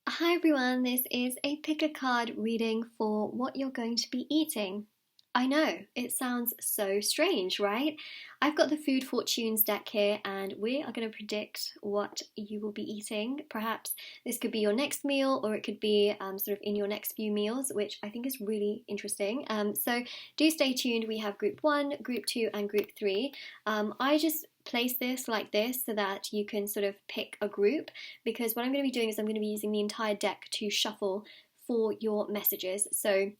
Hi everyone, this is a pick a card reading for what you're going to be eating. I know, it sounds so strange, right? I've got the Food Fortunes deck here and we are going to predict what you will be eating. Perhaps this could be your next meal or it could be sort of in your next few meals, which I think is really interesting. So do stay tuned. We have group 1, group 2 and group 3. I just place this like this so that you can sort of pick a group, because what I'm going to be doing is I'm going to be using the entire deck to shuffle for your messages. So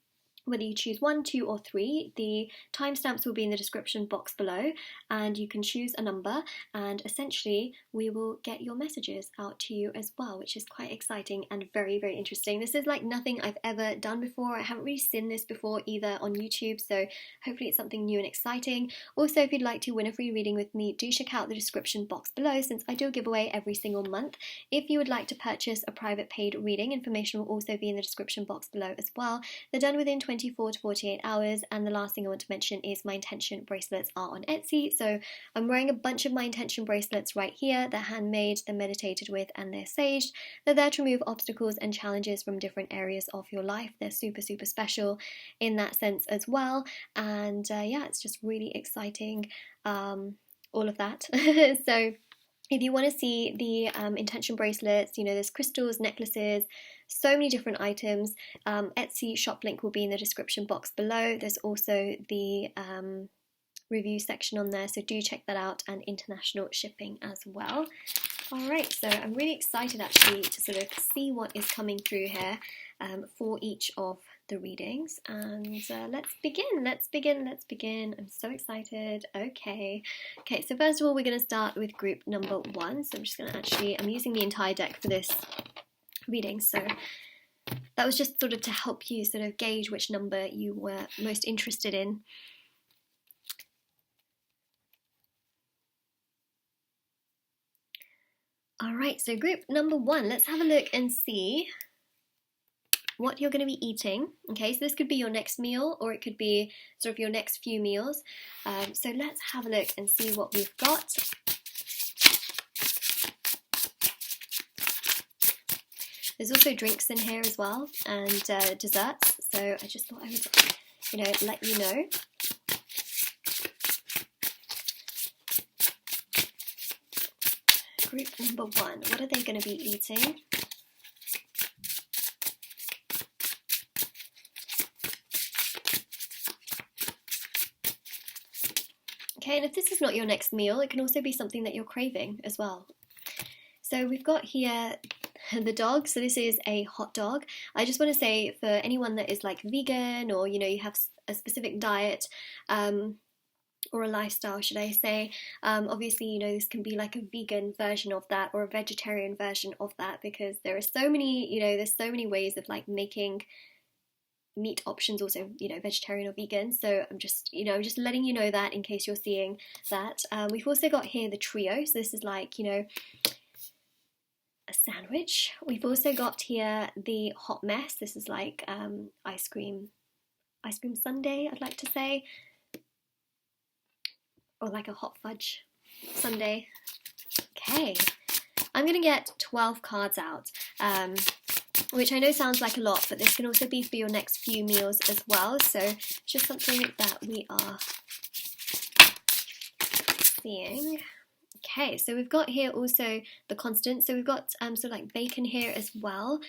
whether you choose 1, 2 or 3, the timestamps will be in the description box below and you can choose a number and essentially we will get your messages out to you as well, which is quite exciting and very, very interesting. This is like nothing I've ever done before. I haven't really seen this before either on YouTube, so hopefully it's something new and exciting. Also, if you'd like to win a free reading with me, do check out the description box below since I do a giveaway every single month. If you would like to purchase a private paid reading, information will also be in the description box below as well. They're done within 24 to 48 hours, and the last thing I want to mention is my intention bracelets are on Etsy. So I'm wearing a bunch of my intention bracelets right here. They're handmade, they're meditated with, and they're saged. They're there to remove obstacles and challenges from different areas of your life. They're super, super special in that sense as well. And yeah, it's just really exciting, all of that. So if you want to see the intention bracelets, you know, there's crystals, necklaces, so many different items. Etsy shop link will be in the description box below. There's also the review section on there, so do check that out, and international shipping as well. Alright, so I'm really excited actually to sort of see what is coming through here for each of the readings, and let's begin. I'm so excited. Okay, so first of all we're going to start with group number 1. So I'm just going to I'm using the entire deck for this reading, so that was just sort of to help you sort of gauge which number you were most interested in. Alright, so group number 1, let's have a look and see what you're going to be eating. Okay, so this could be your next meal or it could be sort of your next few meals. So let's have a look and see what we've got. There's also drinks in here as well, and desserts, so I just thought I would, you know, let you know. Group number 1, what are they going to be eating? Okay, and if this is not your next meal, it can also be something that you're craving as well. So we've got here the dog, so this is a hot dog. I just want to say, for anyone that is like vegan, or you know, you have a specific diet or a lifestyle, should I say, obviously, you know, this can be like a vegan version of that or a vegetarian version of that, because there are so many, you know, there's so many ways of like making meat options also, you know, vegetarian or vegan. So I'm just, you know, just letting you know that in case you're seeing that. We've also got here the trio, so this is like, you know, a sandwich. We've also got here the hot mess. This is like ice cream sundae, I'd like to say, or like a hot fudge sundae. Okay, I'm gonna get 12 cards out, which I know sounds like a lot, but this can also be for your next few meals as well. So it's just something that we are seeing. Okay, so we've got here also the constant. So we've got sort of like bacon here as well,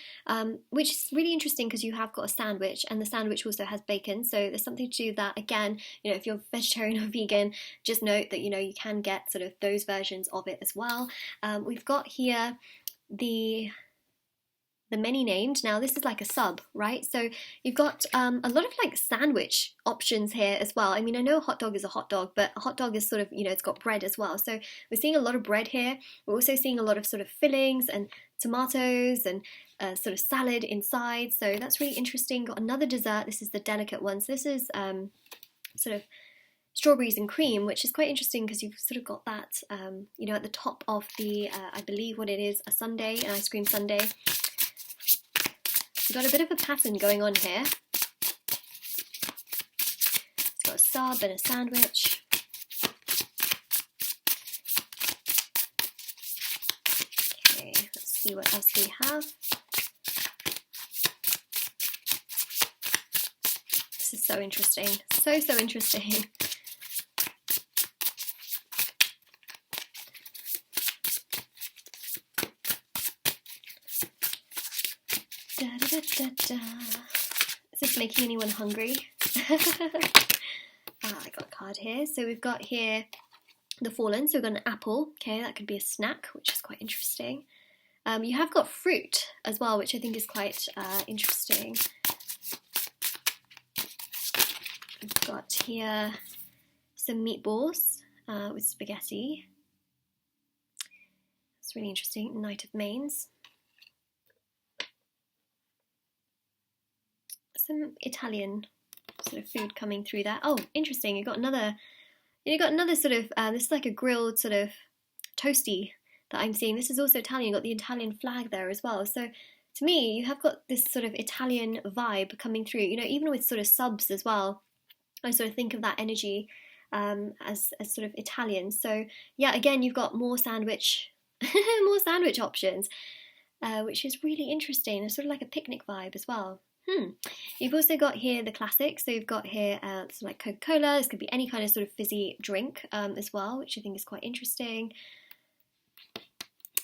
which is really interesting because you have got a sandwich, and the sandwich also has bacon. So there's something to do with that. Again, you know, if you're vegetarian or vegan, just note that, you know, you can get sort of those versions of it as well. We've got here the many named. Now this is like a sub, right? So you've got a lot of like sandwich options here as well. I mean, I know a hot dog is a hot dog, but a hot dog is sort of, you know, it's got bread as well. So we're seeing a lot of bread here. We're also seeing a lot of sort of fillings and tomatoes and sort of salad inside. So that's really interesting. Got another dessert. This is the delicate one. So this is sort of strawberries and cream, which is quite interesting because you've sort of got that, you know, at the top of the, I believe what it is, a sundae, an ice cream sundae. We've got a bit of a pattern going on here. It's got a sub and a sandwich. Okay, let's see what else we have. is so interesting. So, so interesting. Da, da, da, da, da. Is this making anyone hungry? I got a card here. So we've got here the Fallen. So we've got an apple. Okay, that could be a snack, which is quite interesting. You have got fruit as well, which I think is quite interesting. We've got here some meatballs with spaghetti. That's really interesting. Knight of Mains. Some Italian sort of food coming through there. Oh, interesting. You got another sort of this is like a grilled sort of toasty that I'm seeing. This is also Italian. You've got the Italian flag there as well. So to me, you have got this sort of Italian vibe coming through. You know, even with sort of subs as well, I sort of think of that energy as sort of Italian. So yeah, again, you've got more sandwich more sandwich options, which is really interesting. It's sort of like a picnic vibe as well. You've also got here the classics. So you've got here some like Coca-Cola. This could be any kind of sort of fizzy drink as well, which I think is quite interesting.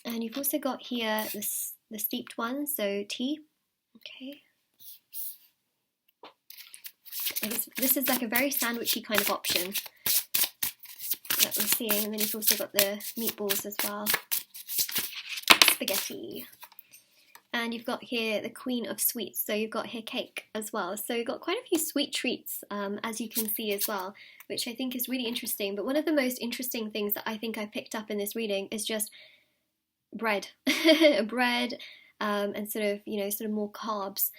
And you've also got here the steeped one, so tea. Okay. This is like a very sandwichy kind of option that we're seeing. And then you've also got the meatballs as well. Spaghetti. And you've got here the Queen of Sweets, so you've got here cake as well. So you've got quite a few sweet treats, as you can see as well, which I think is really interesting. But one of the most interesting things that I think I picked up in this reading is just bread. Bread, and sort of, sort of more carbs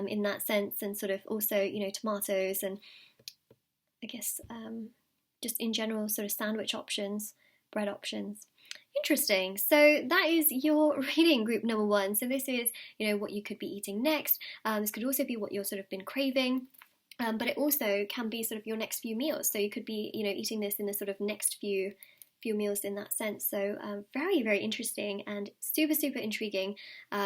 in that sense, and sort of also, tomatoes, and I guess just in general sort of sandwich options, bread options. Interesting. So that is your reading group number 1. So this is, what you could be eating next. This could also be what you've sort of been craving. But it also can be sort of your next few meals. So you could be, eating this in the sort of next few meals in that sense. So very, very interesting and super, super intriguing.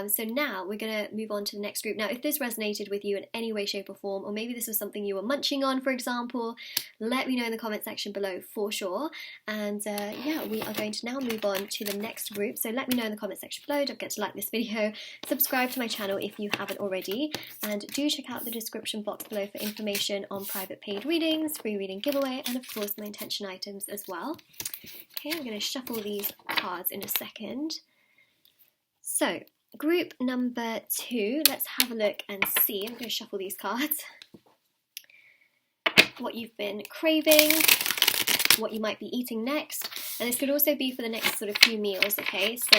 So now we're going to move on to the next group. Now, if this resonated with you in any way, shape or form, or maybe this was something you were munching on, for example, let me know in the comment section below for sure. And yeah, we are going to now move on to the next group. So let me know in the comment section below. Don't forget to like this video, subscribe to my channel if you haven't already, and do check out the description box below for information on private paid readings, free reading giveaway, and of course my intention items as well. Okay, I'm going to shuffle these cards in a second. So, group number 2, let's have a look and see. I'm going to shuffle these cards. What you've been craving, what you might be eating next, and this could also be for the next sort of few meals, okay? So,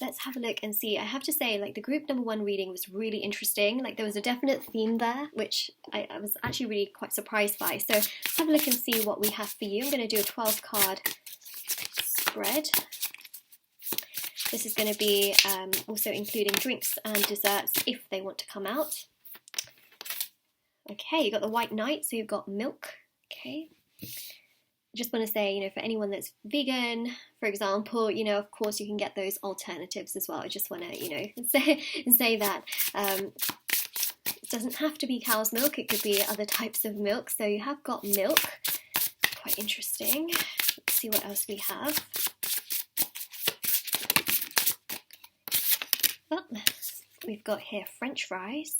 let's have a look and see. I have to say, like, the group number 1 reading was really interesting. Like, there was a definite theme there, which I was actually really quite surprised by. So, let's have a look and see what we have for you. I'm going to do a 12 card spread. This is going to be also including drinks and desserts if they want to come out. Okay, you got the White Knight, so you've got milk. Okay, I just want to say, for anyone that's vegan, for example, of course you can get those alternatives as well. I just want to, say that. It doesn't have to be cow's milk, it could be other types of milk. So you have got milk, quite interesting. Let's see what else we have. Oh, we've got here French fries.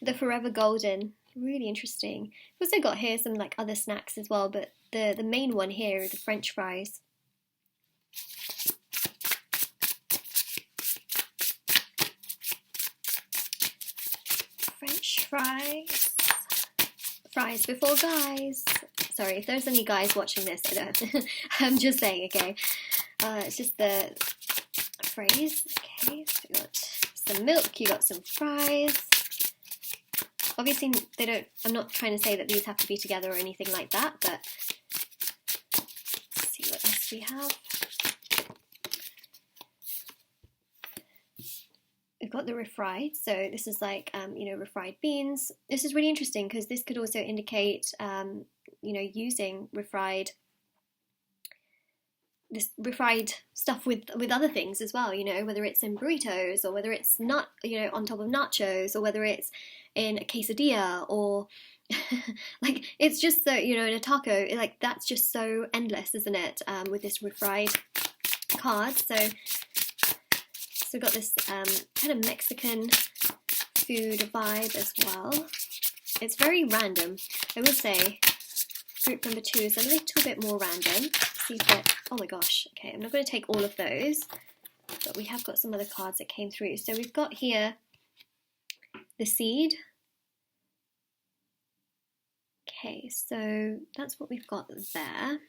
The Forever Golden, really interesting. We've also got here some like other snacks as well, but the main one here is the French fries. French fries. Fries before guys. Sorry, if there's any guys watching this, I don't. I'm just saying, okay. It's just the phrase. Okay, so you got some milk, you got some fries. Obviously, they don't. I'm not trying to say that these have to be together or anything like that, but let's see what else we have. We've got the refried, so this is like, refried beans. This is really interesting because this could also indicate, using refried this refried stuff with other things as well, you know, whether it's in burritos or whether it's not, you know, on top of nachos, or whether it's in a quesadilla, or like it's just so, you know, in a taco, like that's just so endless, isn't it? With this refried card. So we've got this kind of Mexican food vibe as well. It's very random, I will say. Group number 2 is a little bit more random. See if it, oh my gosh, okay, I'm not going to take all of those, but we have got some other cards that came through. So we've got here the seed. Okay, so that's what we've got there.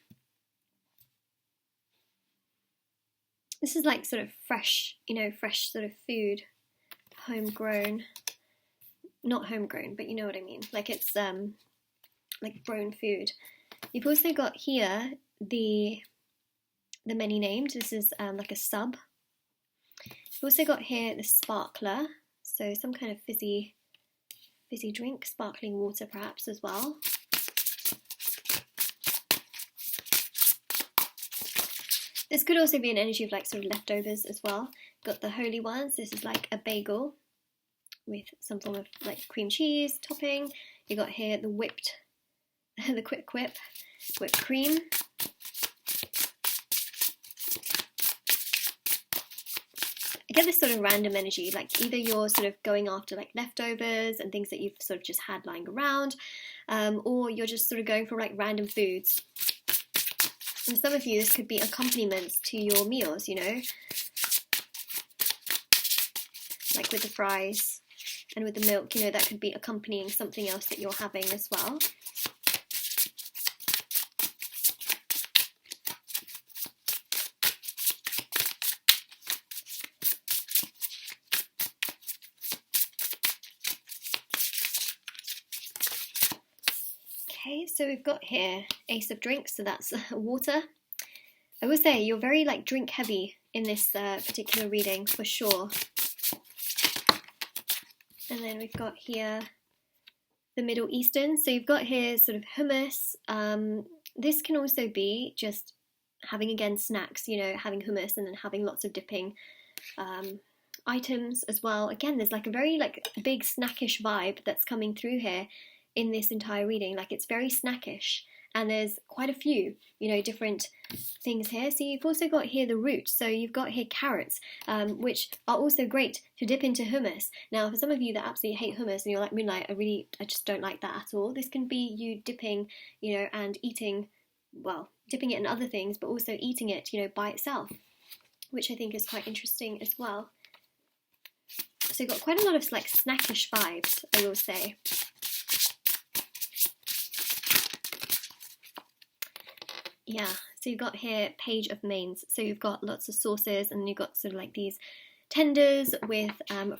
This is like sort of fresh, you know, fresh sort of food, homegrown, not homegrown, but you know what I mean, like it's like grown food. You've also got here the many named. This is like a sub. You've also got here the sparkler, so some kind of fizzy drink, sparkling water perhaps as well. This could also be an energy of like sort of leftovers as well. Got the holy ones. This is like a bagel with some form of like cream cheese topping. You got here the whipped, the quick whipped cream. I get this sort of random energy, like either you're sort of going after like leftovers and things that you've sort of just had lying around, or you're just sort of going for like random foods. And some of you, this could be accompaniments to your meals, you know, like with the fries and with the milk, you know, that could be accompanying something else that you're having as well. Okay, so we've got here Ace of Drinks, so that's water. I will say you're very like drink heavy in this particular reading for sure. And then we've got here the Middle Eastern, so you've got here sort of hummus. This can also be just having again snacks, you know, having hummus and then having lots of dipping items as well. Again, there's like a very like big snackish vibe that's coming through here in this entire reading. Like it's very snackish, and there's quite a few, you know, different things here. So you've also got here the root, so you've got here carrots, which are also great to dip into hummus. Now for some of you that absolutely hate hummus and you're like, Moonlight, I just don't like that at all, this can be you dipping, you know, and eating, well, dipping it in other things, but also eating it, you know, by itself, which I think is quite interesting as well. So you've got quite a lot of like snackish vibes, I will say. Yeah, so you've got here Page of Mains, so you've got lots of sauces, and you've got sort of like these tenders with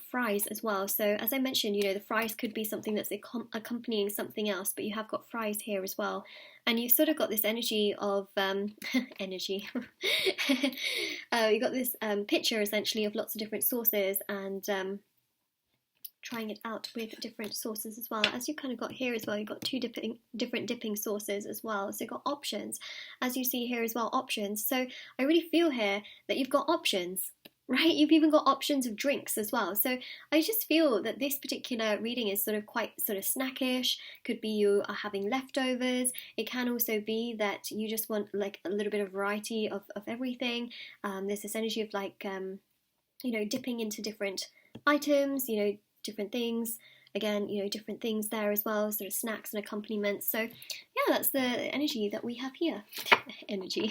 fries as well. So as I mentioned, you know, the fries could be something that's accompanying something else, but you have got fries here as well, and you've sort of got this energy of energy. You've got this picture essentially of lots of different sauces, and trying it out with different sauces as well. As you kind of got here as well, you've got two different dipping sauces as well. So you've got options, as you see here as well, options. So I really feel here that you've got options, right? You've even got options of drinks as well. So I just feel that this particular reading is sort of quite sort of snackish. Could be you are having leftovers. It can also be that you just want like a little bit of variety of everything. There's this energy of like, you know, dipping into different items, you know, different things, again, you know, different things there as well, sort of snacks and accompaniments. So yeah, that's the energy that we have here. Energy.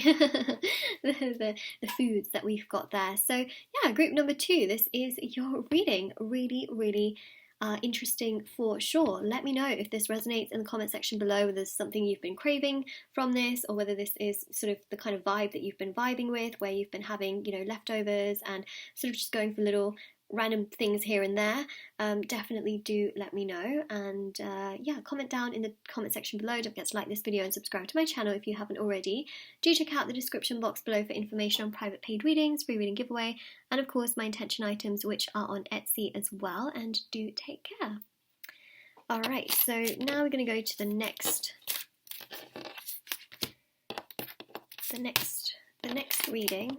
the foods that we've got there. So yeah, group number 2, this is your reading. Really, really interesting for sure. Let me know if this resonates in the comment section below, whether there's something you've been craving from this, or whether this is sort of the kind of vibe that you've been vibing with, where you've been having, you know, leftovers and sort of just going for little random things here and there. Definitely do let me know, and yeah, comment down in the comment section below. Don't forget to like this video and subscribe to my channel if you haven't already. Do check out the description box below for information on private paid readings, free reading giveaway, and of course my intention items, which are on Etsy as well, and do take care. Alright, so now we're going to go to the next the next reading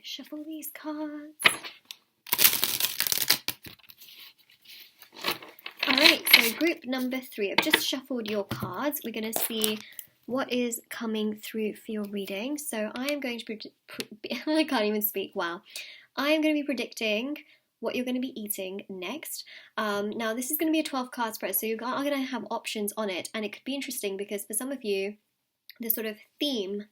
shuffle these cards. Alright, so group number 3. I've just shuffled your cards. We're going to see what is coming through for your reading. So I am going to I can't even speak. Wow. I am going to be predicting what you're going to be eating next. Now this is going to be a 12 card spread, so you're going to have options on it, and it could be interesting because for some of you the sort of theme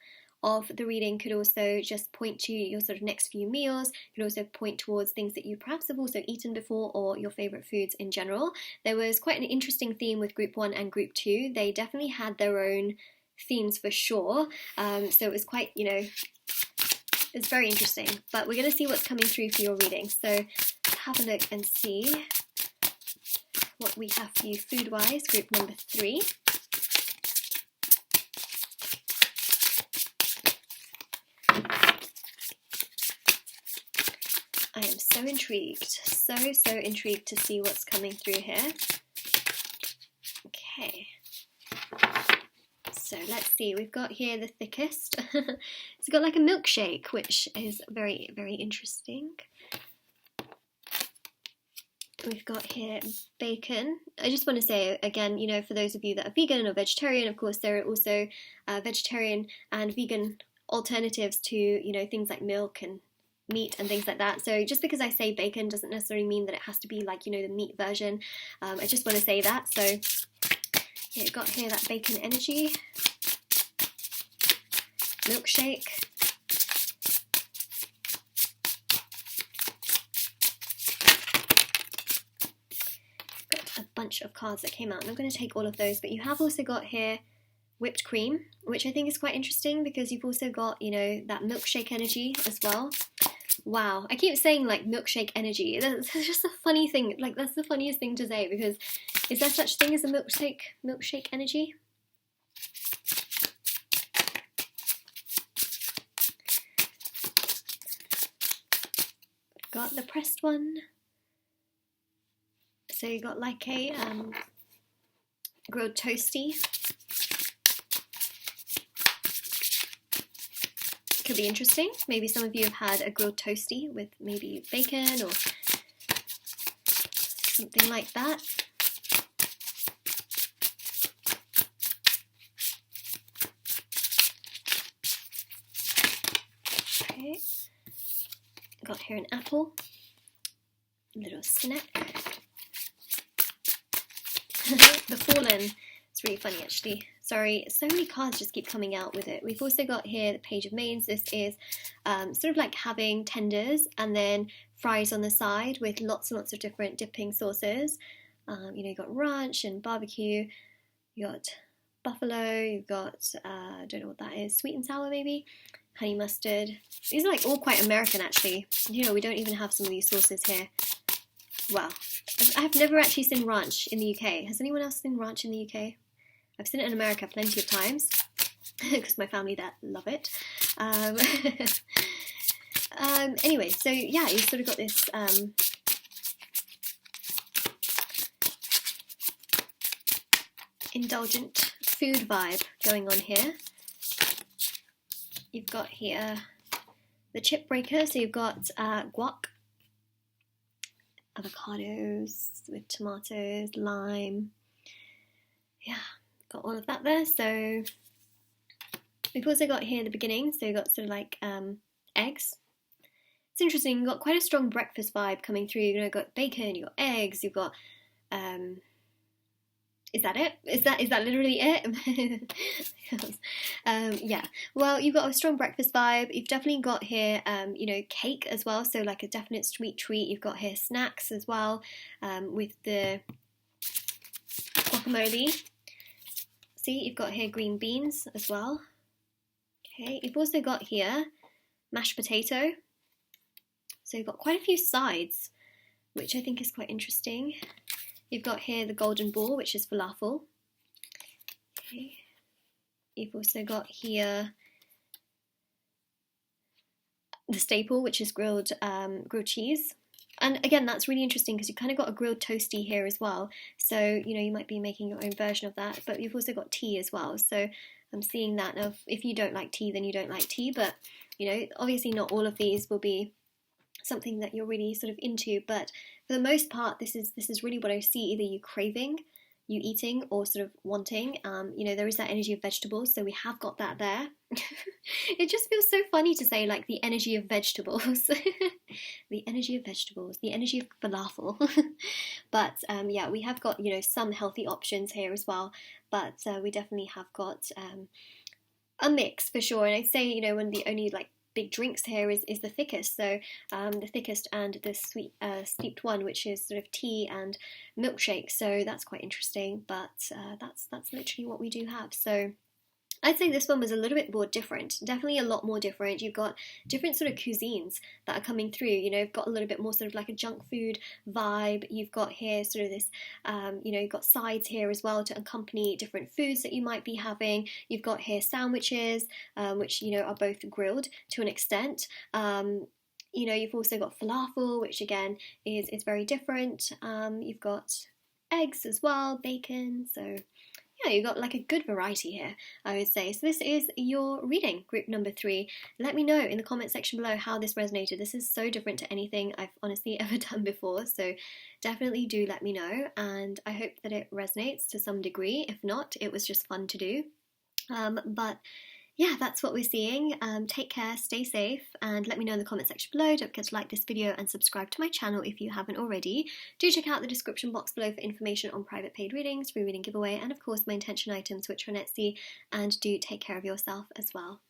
of the reading could also just point to your sort of next few meals. It could also point towards things that you perhaps have also eaten before, or your favourite foods in general. There was quite an interesting theme with group 1 and group 2. They definitely had their own themes for sure. So it was quite, it's very interesting. But we're going to see what's coming through for your reading. So let's have a look and see what we have for you food-wise, group number 3. I am so intrigued, so intrigued to see what's coming through here. Okay, so let's see, we've got here the thickest. It's got like a milkshake, which is very, very interesting. We've got here bacon. I just want to say again, for those of you that are vegan or vegetarian, of course there are also vegetarian and vegan alternatives to, things like milk and meat and things like that. So just because I say bacon doesn't necessarily mean that it has to be like, the meat version. I just want to say that. So yeah, you've got here that bacon energy, milkshake. Got a bunch of cards that came out, and I'm going to take all of those, but you have also got here whipped cream, which I think is quite interesting because you've also got, that milkshake energy as well. Wow, I keep saying like milkshake energy. That's just a funny thing. Like that's the funniest thing to say, because is there such thing as a milkshake energy? Got the pressed one. So you got like a grilled toasty. Could be interesting. Maybe some of you have had a grilled toasty with maybe bacon or something like that. Okay, got here an apple, a little snack. The Fallen, it's really funny actually. Sorry, so many cards just keep coming out with it. We've also got here the Page of Mains. This is sort of like having tenders and then fries on the side with lots and lots of different dipping sauces. You've got ranch and barbecue, you got buffalo, you've got, I don't know what that is, sweet and sour maybe, honey mustard. These are like all quite American actually. We don't even have some of these sauces here. Wow, I've never actually seen ranch in the UK. Has anyone else seen ranch in the UK? I've seen it in America plenty of times because my family there love it. Anyway, so yeah, you've sort of got this indulgent food vibe going on here. You've got here the chip breaker, so you've got guac, avocados with tomatoes, lime. Yeah, got all of that there. So we've also got here the beginning, so you've got sort of like eggs. It's interesting, you've got quite a strong breakfast vibe coming through. You've got bacon, you've got eggs, you've got is that it? Is that literally it? Yeah. Well, you've got a strong breakfast vibe. You've definitely got here, cake as well. So like a definite sweet treat. You've got here snacks as well, with the guacamole. See, you've got here green beans as well. Okay. You've also got here mashed potato. So you've got quite a few sides, which I think is quite interesting. You've got here the golden ball, which is falafel. Okay. You've also got here the staple, which is grilled cheese. And again, that's really interesting because you've kind of got a grilled toasty here as well. So, you know, you might be making your own version of that, but you've also got tea as well. So I'm seeing that. Now, if you don't like tea, then you don't like tea, but, you know, obviously not all of these will be something that you're really sort of into, but for the most part, this is really what I see, either you craving, you eating, or sort of wanting. You know, there is that energy of vegetables, so we have got that there. It just feels so funny to say, like, the energy of vegetables. The energy of vegetables, the energy of falafel. But yeah, we have got, you know, some healthy options here as well, but we definitely have got a mix for sure. And I'd say, you know, one of the only like big drinks here is the thickest. So the thickest and the sweet steeped one, which is sort of tea and milkshake. So that's quite interesting. But that's literally what we do have. So I'd say this one was a little bit more different, definitely a lot more different. You've got different sort of cuisines that are coming through. You know, you've got a little bit more sort of like a junk food vibe. You've got here sort of this, you know, you've got sides here as well to accompany different foods that you might be having. You've got here sandwiches, which, you know, are both grilled to an extent. You know, you've also got falafel, which again is very different. You've got eggs as well, bacon, so yeah, you've got like a good variety here, I would say. So this is your reading, group number 3. Let me know in the comment section below how this resonated. This is so different to anything I've honestly ever done before, so definitely do let me know, and I hope that it resonates to some degree. If not, it was just fun to do. But yeah, that's what we're seeing. Take care, stay safe, and let me know in the comment section below. Don't forget to like this video and subscribe to my channel if you haven't already. Do check out the description box below for information on private paid readings, free reading giveaway, and of course my intention items, which are on Etsy, and do take care of yourself as well.